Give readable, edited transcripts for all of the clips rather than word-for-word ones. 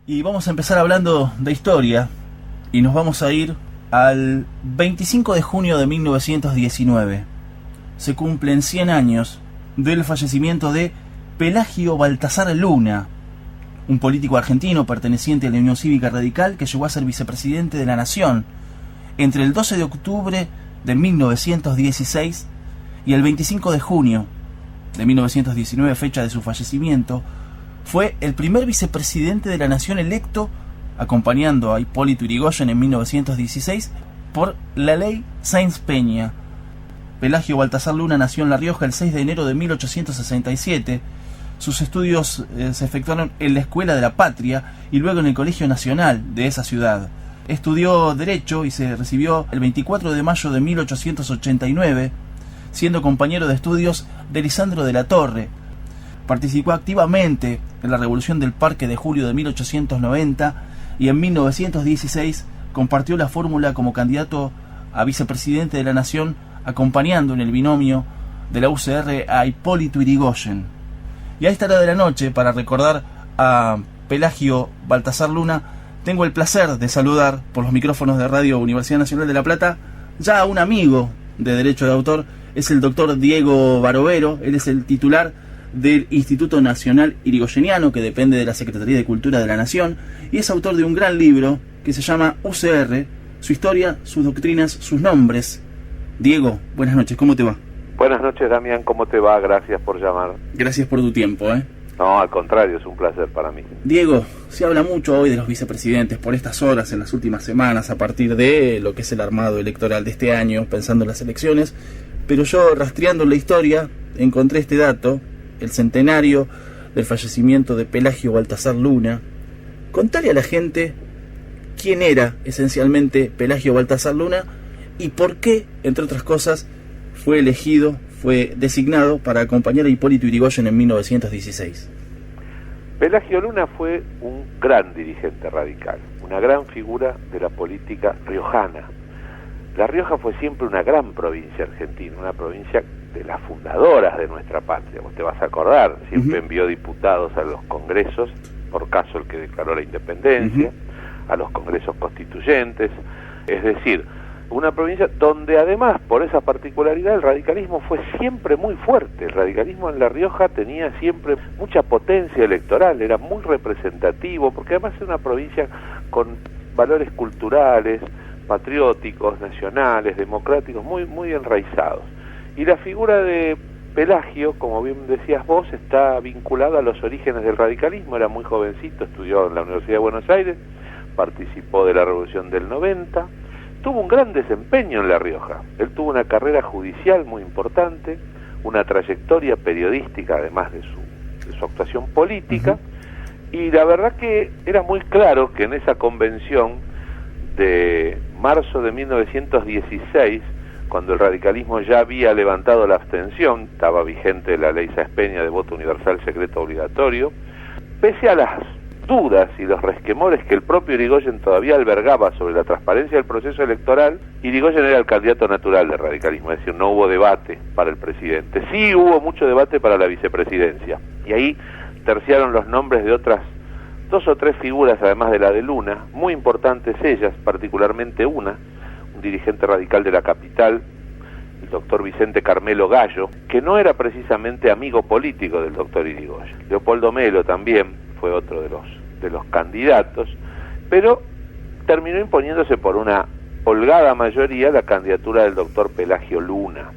Y vamos a empezar hablando de historia y nos vamos a ir al 25 de junio de 1919. Se cumplen 100 años del fallecimiento de Pelagio Baltasar Luna, un político argentino perteneciente a la Unión Cívica Radical que llegó a ser vicepresidente de la Nación entre el 12 de octubre de 1916 y el 25 de junio de 1919, fecha de su fallecimiento. Fue el primer vicepresidente de la Nación electo, acompañando a Hipólito Yrigoyen en 1916 por la ley Sáenz-Peña. Pelagio Baltasar Luna nació en La Rioja el 6 de enero de 1867. Sus estudios se efectuaron en la Escuela de la Patria y luego en el Colegio Nacional de esa ciudad. Estudió Derecho y se recibió el 24 de mayo de 1889, siendo compañero de estudios de Lisandro de la Torre. Participó activamente en la Revolución del Parque de julio de 1890 y en 1916 compartió la fórmula como candidato a vicepresidente de la Nación, acompañando en el binomio de la UCR a Hipólito Yrigoyen. Y a esta hora de la noche, para recordar a Pelagio Baltasar Luna, tengo el placer de saludar por los micrófonos de Radio Universidad Nacional de La Plata ya a un amigo de Derecho de Autor. Es el doctor Diego Barovero. Él es el titular del Instituto Nacional Irigoyeniano, que depende de la Secretaría de Cultura de la Nación, y es autor de un gran libro que se llama UCR, su historia, sus doctrinas, sus nombres. Diego, buenas noches, ¿cómo te va? Buenas noches, Damián, ¿cómo te va? Gracias por llamar. Gracias por tu tiempo, No, al contrario, es un placer para mí. Diego, se habla mucho hoy de los vicepresidentes por estas horas, en las últimas semanas, a partir de lo que es el armado electoral de este año, pensando en las elecciones, pero yo, rastreando la historia, encontré este dato: el centenario del fallecimiento de Pelagio Baltasar Luna. Contale a la gente quién era esencialmente Pelagio Baltasar Luna y por qué, entre otras cosas, fue elegido, fue designado para acompañar a Hipólito Yrigoyen en 1916. Pelagio Luna fue un gran dirigente radical, una gran figura de la política riojana. La Rioja fue siempre una gran provincia argentina, una provincia de las fundadoras de nuestra patria. Vos te vas a acordar, siempre envió diputados a los congresos, por caso el que declaró la independencia, a los congresos constituyentes, es decir, una provincia donde además, por esa particularidad, el radicalismo fue siempre muy fuerte. El radicalismo en La Rioja tenía siempre mucha potencia electoral, era muy representativo, porque además es una provincia con valores culturales, patrióticos, nacionales, democráticos, muy enraizados. Y la figura de Pelagio, como bien decías vos, está vinculada a los orígenes del radicalismo. Era muy jovencito, estudió en la Universidad de Buenos Aires, participó de la Revolución del 90, tuvo un gran desempeño en La Rioja. Él tuvo una carrera judicial muy importante, una trayectoria periodística, además de su actuación política, y la verdad que era muy claro que en esa convención de marzo de 1916, cuando el radicalismo ya había levantado la abstención, estaba vigente la ley Sáenz-Peña de voto universal secreto obligatorio, pese a las dudas y los resquemores que el propio Yrigoyen todavía albergaba sobre la transparencia del proceso electoral, Yrigoyen era el candidato natural del radicalismo, es decir, no hubo debate para el presidente. Sí hubo mucho debate para la vicepresidencia, y ahí terciaron los nombres de otras 2 o 3 figuras, además de la de Luna, muy importantes ellas, particularmente un dirigente radical de la capital, el doctor Vicente Carmelo Gallo, que no era precisamente amigo político del doctor Yrigoyen. Leopoldo Melo también fue otro de los candidatos, pero terminó imponiéndose por una holgada mayoría la candidatura del doctor Pelagio Luna.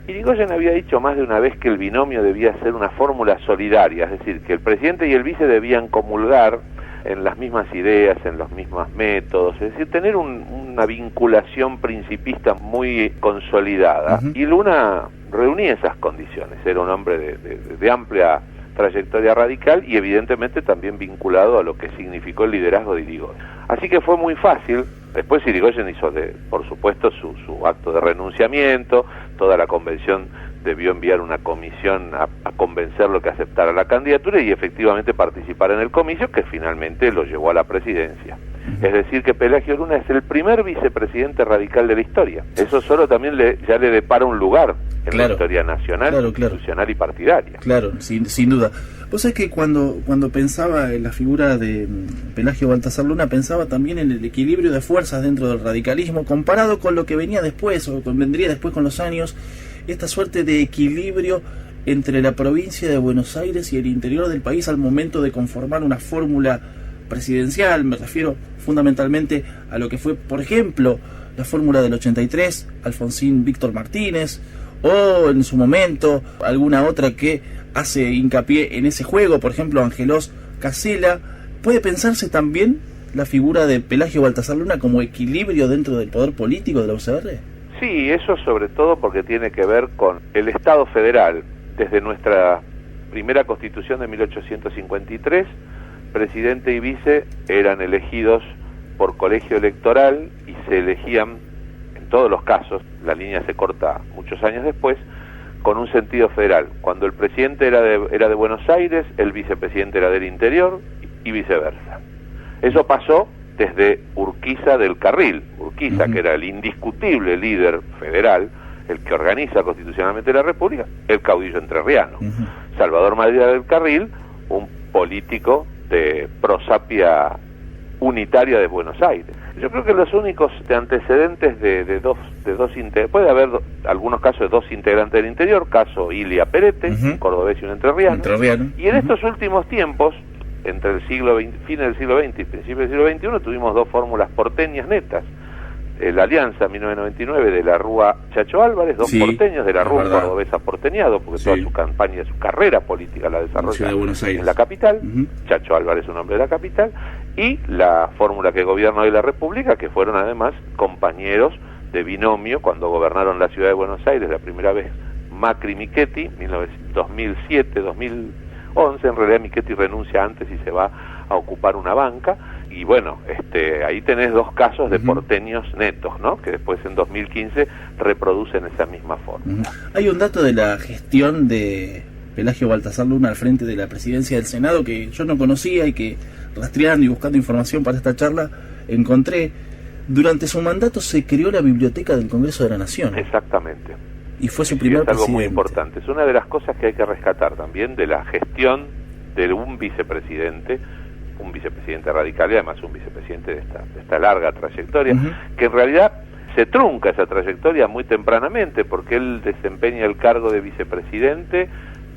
Yrigoyen había dicho más de una vez que el binomio debía ser una fórmula solidaria, es decir, que el presidente y el vice debían comulgar en las mismas ideas, en los mismos métodos, es decir, tener una vinculación principista muy consolidada. Y Luna reunía esas condiciones, era un hombre de amplia trayectoria radical y evidentemente también vinculado a lo que significó el liderazgo de Yrigoyen. Así que fue muy fácil. Después Yrigoyen hizo, por supuesto, su acto de renunciamiento. Toda la convención debió enviar una comisión a convencerlo que aceptara la candidatura y efectivamente participar en el comicio, que finalmente lo llevó a la presidencia. Es decir, que Pelagio Luna es el primer vicepresidente radical de la historia. Eso solo también ya le depara un lugar en la historia nacional, institucional y partidaria. Claro, sin duda. Vos sabés que cuando pensaba en la figura de Pelagio Baltasar Luna, pensaba también en el equilibrio de fuerzas dentro del radicalismo, comparado con lo que venía después, o vendría después con los años, esta suerte de equilibrio entre la provincia de Buenos Aires y el interior del país al momento de conformar una fórmula presidencial. Me refiero fundamentalmente a lo que fue, por ejemplo, la fórmula del 83, Alfonsín Víctor Martínez, o en su momento alguna otra que hace hincapié en ese juego, por ejemplo Angelós Casella. ¿Puede pensarse también la figura de Pelagio Baltasar Luna como equilibrio dentro del poder político de la UCR? Sí, eso sobre todo porque tiene que ver con el Estado federal. Desde nuestra primera Constitución de 1853, presidente y vice eran elegidos por colegio electoral y se elegían, en todos los casos, la línea se corta muchos años después, con un sentido federal. Cuando el presidente era de Buenos Aires, el vicepresidente era del interior y viceversa. Eso pasó desde Urquiza del Carril. Urquiza, que era el indiscutible líder federal, el que organiza constitucionalmente la República, el caudillo entrerriano. Salvador Madrigal del Carril, un político de prosapia unitaria de Buenos Aires. Yo creo que los únicos antecedentes de dos integrantes, puede haber algunos casos de dos integrantes del interior, caso Ilia Perete, un cordobés y un entrerriano. Y en estos últimos tiempos, entre el fines del siglo XX y principios del siglo XXI, tuvimos dos fórmulas porteñas netas. La alianza 1999 de la Rúa Chacho Álvarez, dos porteños de la Rúa cordobesa porteñado, porque toda su campaña, su carrera política la desarrolla en la capital. Chacho Álvarez es un hombre de la capital, y la fórmula que gobierna hoy la República, que fueron además compañeros de binomio cuando gobernaron la ciudad de Buenos Aires la primera vez Macri Michetti, 2007-2011. En realidad Michetti renuncia antes y se va a ocupar una banca. Y bueno, ahí tenés dos casos de porteños netos, ¿no? Que después en 2015 reproducen esa misma forma. Hay un dato de la gestión de Pelagio Baltasar Luna al frente de la presidencia del Senado que yo no conocía y que, rastreando y buscando información para esta charla, encontré. Durante su mandato se creó la Biblioteca del Congreso de la Nación. Exactamente. Y fue su primer presidente. Es algo muy importante. Es una de las cosas que hay que rescatar también de la gestión de un vicepresidente radical y además un vicepresidente de esta larga trayectoria, que en realidad se trunca esa trayectoria muy tempranamente porque él desempeña el cargo de vicepresidente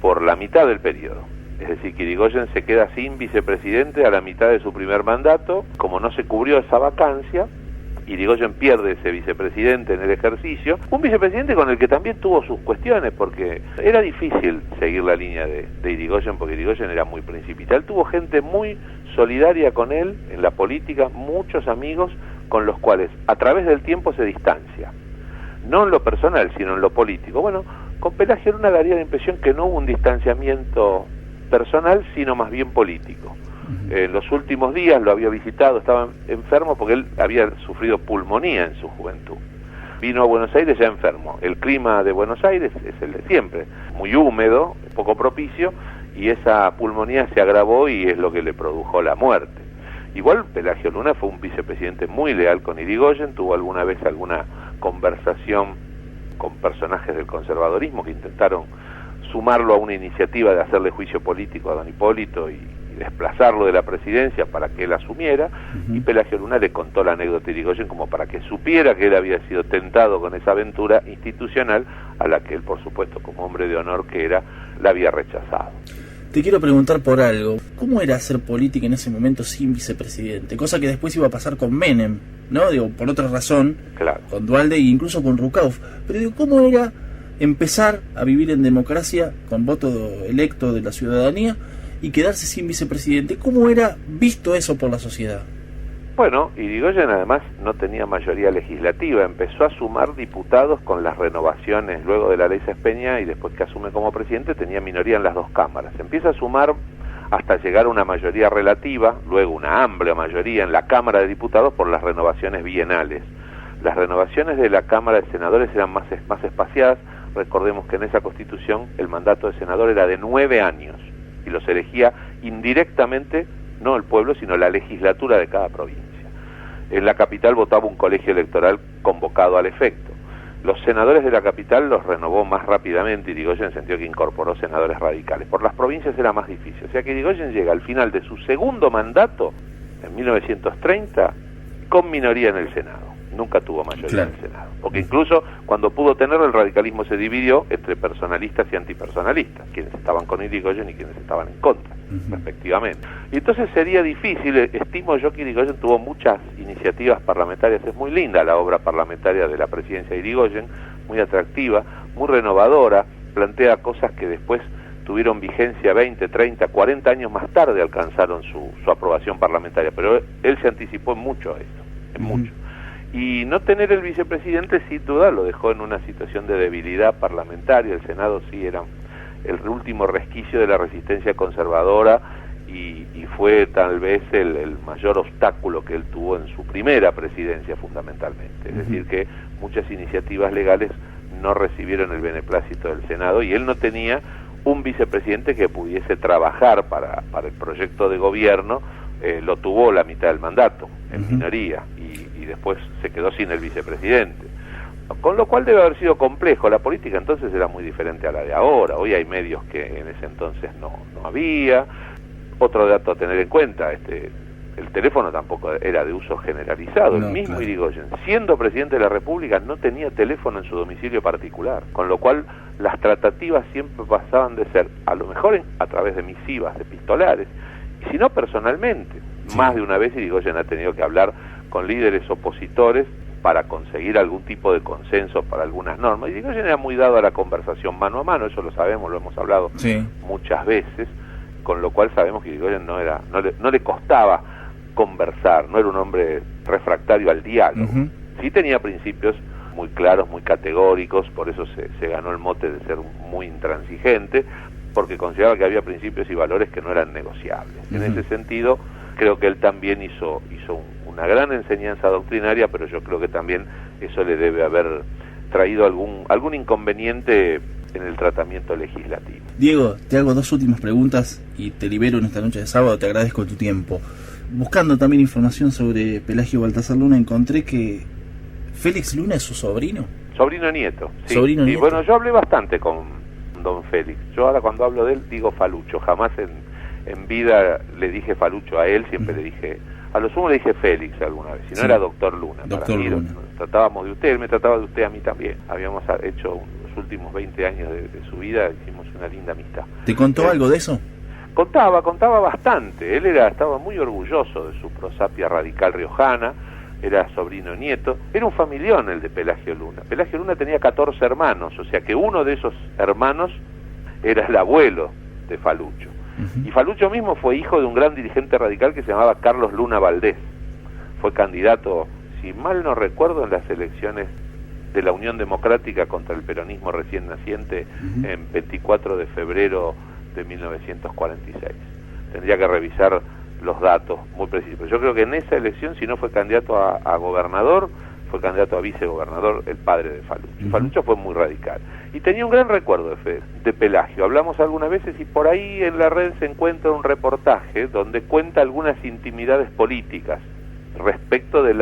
por la mitad del periodo. Es decir, que Irigoyen se queda sin vicepresidente a la mitad de su primer mandato. Como no se cubrió esa vacancia, Irigoyen pierde ese vicepresidente en el ejercicio, un vicepresidente con el que también tuvo sus cuestiones, porque era difícil seguir la línea de Irigoyen, porque Irigoyen era muy principista. Él tuvo gente muy solidaria con él en la política, muchos amigos con los cuales a través del tiempo se distancia, no en lo personal, sino en lo político. Bueno, con Pelagio Luna daría la impresión que no hubo un distanciamiento personal, sino más bien político. En los últimos días lo había visitado, estaba enfermo porque él había sufrido pulmonía en su juventud. Vino a Buenos Aires ya enfermo. El clima de Buenos Aires es el de siempre, muy húmedo, poco propicio, y esa pulmonía se agravó y es lo que le produjo la muerte. Igual Pelagio Luna fue un vicepresidente muy leal con Irigoyen, tuvo alguna vez alguna conversación con personajes del conservadorismo que intentaron sumarlo a una iniciativa de hacerle juicio político a don Hipólito y desplazarlo de la presidencia para que él asumiera, y Pelagio Luna le contó la anécdota de Irigoyen como para que supiera que él había sido tentado con esa aventura institucional a la que él, por supuesto, como hombre de honor que era, la había rechazado. Te quiero preguntar por algo. ¿Cómo era hacer política en ese momento sin vicepresidente? Cosa que después iba a pasar con Menem, ¿no? Digo, por otra razón, claro, con Duhalde e incluso con Rucauf. Pero digo, ¿cómo era empezar a vivir en democracia con voto electo de la ciudadanía y quedarse sin vicepresidente? ¿Cómo era visto eso por la sociedad? Bueno, Irigoyen además no tenía mayoría legislativa, empezó a sumar diputados con las renovaciones luego de la ley Cespeña y después que asume como presidente tenía minoría en las dos cámaras. Empieza a sumar hasta llegar a una mayoría relativa, luego una amplia mayoría en la Cámara de Diputados por las renovaciones bienales. Las renovaciones de la Cámara de Senadores eran más espaciadas. Recordemos que en esa Constitución el mandato de senador era de 9 años y los elegía indirectamente, no el pueblo, sino la legislatura de cada provincia. En la capital votaba un colegio electoral convocado al efecto. Los senadores de la capital los renovó más rápidamente Irigoyen, en el sentido que incorporó senadores radicales. Por las provincias era más difícil. O sea que Irigoyen llega al final de su segundo mandato, en 1930, con minoría en el Senado. Nunca tuvo mayoría en el Senado. Porque incluso cuando pudo tenerlo, el radicalismo se dividió entre personalistas y antipersonalistas, quienes estaban con Irigoyen y quienes estaban en contra, respectivamente. Y entonces sería difícil, estimo yo que Irigoyen tuvo muchas iniciativas parlamentarias, es muy linda la obra parlamentaria de la presidencia de Irigoyen, muy atractiva, muy renovadora, plantea cosas que después tuvieron vigencia 20, 30, 40 años más tarde alcanzaron su aprobación parlamentaria, pero él se anticipó en mucho a esto, en mucho. Y no tener el vicepresidente sin duda lo dejó en una situación de debilidad parlamentaria. El Senado sí era el último resquicio de la resistencia conservadora y fue tal vez el mayor obstáculo que él tuvo en su primera presidencia fundamentalmente. Es decir, que muchas iniciativas legales no recibieron el beneplácito del Senado y él no tenía un vicepresidente que pudiese trabajar para el proyecto de gobierno. Lo tuvo la mitad del mandato, en minoría, y después se quedó sin el vicepresidente. Con lo cual debe haber sido complejo. La política entonces era muy diferente a la de ahora. Hoy hay medios que en ese entonces no había. Otro dato a tener en cuenta, el teléfono tampoco era de uso generalizado. El mismo Irigoyen, siendo presidente de la República, no tenía teléfono en su domicilio particular, con lo cual las tratativas siempre pasaban de ser, a lo mejor a través de misivas, de epistolares, y si no personalmente. Más de una vez Irigoyen ha tenido que hablar con líderes opositores para conseguir algún tipo de consenso para algunas normas. Irigoyen era muy dado a la conversación mano a mano, eso lo sabemos, lo hemos hablado muchas veces, con lo cual sabemos que Irigoyen no le costaba conversar, no era un hombre refractario al diálogo. Sí tenía principios muy claros, muy categóricos, por eso se ganó el mote de ser muy intransigente, porque consideraba que había principios y valores que no eran negociables. En ese sentido, creo que él también hizo una gran enseñanza doctrinaria, pero yo creo que también eso le debe haber traído algún inconveniente en el tratamiento legislativo. Diego, te hago dos últimas preguntas y te libero en esta noche de sábado, te agradezco tu tiempo. Buscando también información sobre Pelagio Baltasar Luna, encontré que Félix Luna es su sobrino. Sobrino nieto, sí. Sobrino nieto. Bueno, yo hablé bastante con don Félix. Yo ahora cuando hablo de él digo Falucho, jamás en vida le dije Falucho a él, siempre le dije, a lo sumo le dije Félix alguna vez, si no era doctor Luna. Doctor para mí, Luna. Tratábamos de usted, él me trataba de usted a mí también. Habíamos hecho los últimos 20 años de su vida, hicimos una linda amistad. ¿Te contó algo de eso? Contaba bastante. Él estaba muy orgulloso de su prosapia radical riojana, era sobrino nieto, era un familión el de Pelagio Luna. Pelagio Luna tenía 14 hermanos, o sea que uno de esos hermanos era el abuelo de Falucho. Y Falucho mismo fue hijo de un gran dirigente radical que se llamaba Carlos Luna Valdés. Fue candidato, si mal no recuerdo, en las elecciones de la Unión Democrática contra el peronismo recién naciente en 24 de febrero de 1946. Tendría que revisar los datos muy precisos. Yo creo que en esa elección, si no fue candidato a gobernador, fue candidato a vicegobernador el padre de Falucho. Falucho fue muy radical. Y tenía un gran recuerdo de Pelagio. Hablamos algunas veces y por ahí en la red se encuentra un reportaje donde cuenta algunas intimidades políticas respecto de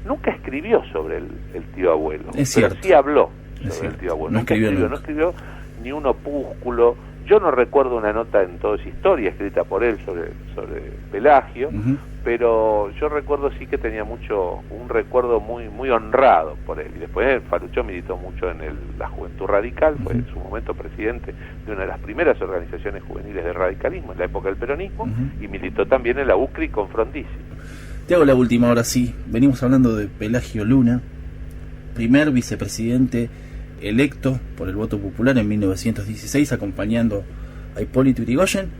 nunca escribió sobre el tío abuelo, es cierto. Pero sí habló sobre el tío abuelo. No escribió ni un opúsculo. Yo no recuerdo una nota en Todo es Historia escrita por él sobre Pelagio, pero yo recuerdo sí que tenía un recuerdo muy honrado por él. Y después Falucho militó mucho en la Juventud Radical, fue en su momento presidente de una de las primeras organizaciones juveniles del radicalismo en la época del peronismo, y militó también en la UCRI con Frondizi. Te hago la última, ahora sí. Venimos hablando de Pelagio Luna, primer vicepresidente electo por el voto popular en 1916, acompañando a Hipólito Yrigoyen,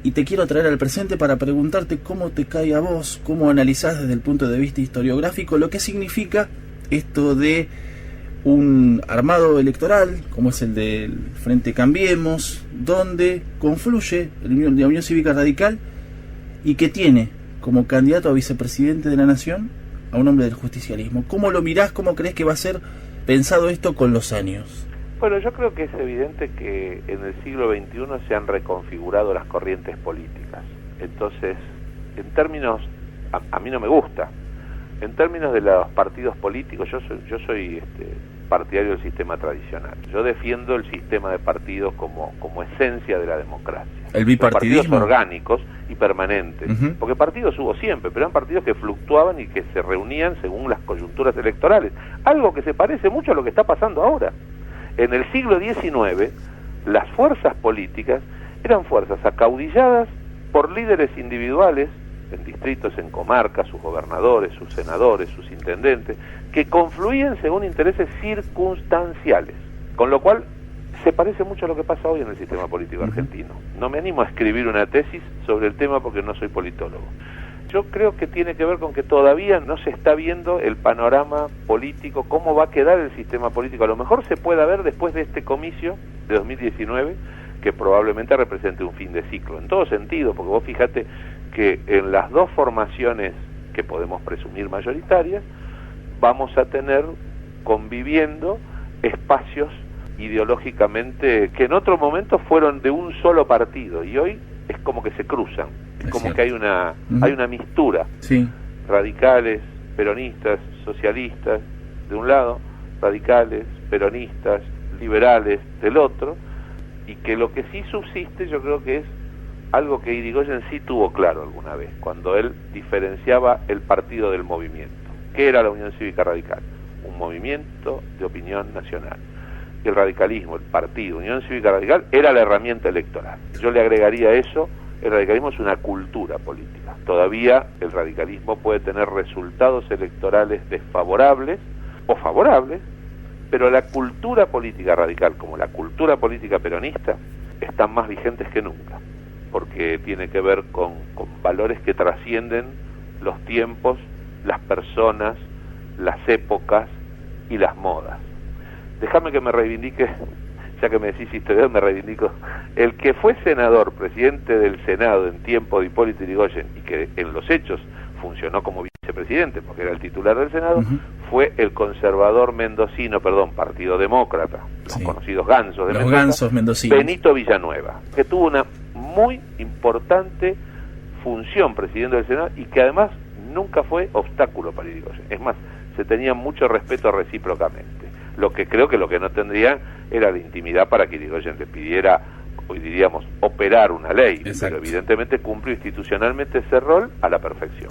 y te quiero traer al presente para preguntarte cómo te cae a vos, cómo analizás desde el punto de vista historiográfico lo que significa esto de un armado electoral como es el del Frente Cambiemos, donde confluye la Unión Cívica Radical y que tiene como candidato a vicepresidente de la Nación a un hombre del justicialismo. ¿Cómo lo mirás? ¿Cómo crees que va a ser pensado esto con los años? Bueno, yo creo que es evidente que en el siglo XXI se han reconfigurado las corrientes políticas. Entonces, en términos, a mí no me gusta En términos de los partidos políticos, yo soy partidario del sistema tradicional. Yo defiendo el sistema de partidos como esencia de la democracia. El bipartidismo. Los partidos orgánicos y permanentes. Uh-huh. Porque partidos hubo siempre, pero eran partidos que fluctuaban y que se reunían según las coyunturas electorales. Algo que se parece mucho a lo que está pasando ahora. En el siglo XIX, las fuerzas políticas eran fuerzas acaudilladas por líderes individuales, en distritos, en comarcas, sus gobernadores, sus senadores, sus intendentes, que confluían según intereses circunstanciales, con lo cual se parece mucho a lo que pasa hoy en el sistema político argentino. No me animo a escribir una tesis sobre el tema porque no soy politólogo. Yo creo que tiene que ver con que todavía no se está viendo el panorama político, cómo va a quedar el sistema político. A lo mejor se pueda ver después de este comicio de 2019, que probablemente represente un fin de ciclo, en todo sentido, porque vos fíjate que en las dos formaciones que podemos presumir mayoritarias, vamos a tener conviviendo espacios ideológicamente que en otro momento fueron de un solo partido y hoy es como que se cruzan, es como cierto. Que hay una mistura, sí. Radicales, peronistas, socialistas de un lado, radicales, peronistas, liberales del otro, y que lo que sí subsiste yo creo que es algo que Irigoyen sí tuvo claro alguna vez, cuando él diferenciaba el partido del movimiento. ¿Qué era la Unión Cívica Radical? Un movimiento de opinión nacional. Y el radicalismo, el partido, Unión Cívica Radical, era la herramienta electoral. Yo le agregaría a eso, el radicalismo es una cultura política. Todavía el radicalismo puede tener resultados electorales desfavorables o favorables, pero la cultura política radical, como la cultura política peronista, están más vigentes que nunca, porque tiene que ver con valores que trascienden los tiempos, las personas, las épocas y las modas. Déjame que me reivindique, ya que me decís historiador, me reivindico. El que fue senador, presidente del Senado en tiempo de Hipólito Yrigoyen, y que en los hechos funcionó como vicepresidente, porque era el titular del Senado, uh-huh. Fue el conservador mendocino, Partido Demócrata, los conocidos gansos de los Mendoza, gansos mendocinos. Benito Villanueva, que tuvo una muy importante función presidiendo el Senado y que además nunca fue obstáculo para Irigoyen. Es más, se tenía mucho respeto recíprocamente. Lo que creo que lo que no tendría era la intimidad para que Irigoyen le pidiera, hoy diríamos, operar una ley. Exacto. Pero evidentemente cumplió institucionalmente ese rol a la perfección.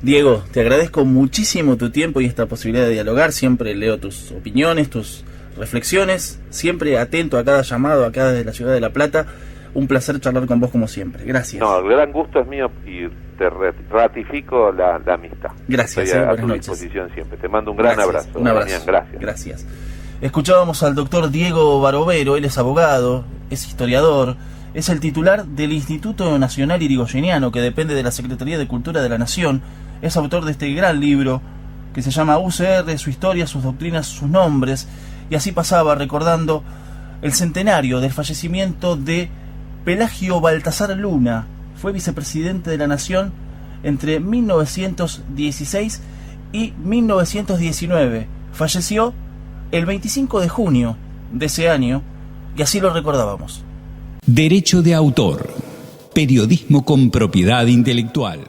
Diego, te agradezco muchísimo tu tiempo y esta posibilidad de dialogar. Siempre leo tus opiniones, tus reflexiones, siempre atento a cada llamado acá desde la ciudad de La Plata. Un placer charlar con vos como siempre. Gracias. No, el gran gusto es mío y te ratifico la amistad. Gracias. Estoy a buenas tu noches. disposición siempre. Te mando un gran abrazo. Un abrazo. Damián, Gracias. Escuchábamos al doctor Diego Barovero. Él es abogado, es historiador, es el titular del Instituto Nacional Irigoyeniano, que depende de la Secretaría de Cultura de la Nación. Es autor de este gran libro que se llama UCR, su historia, sus doctrinas, sus nombres. Y así pasaba recordando el centenario del fallecimiento de Pelagio Baltasar Luna. Fue vicepresidente de la Nación entre 1916 y 1919. Falleció el 25 de junio de ese año y así lo recordábamos. Derecho de autor. Periodismo con propiedad intelectual.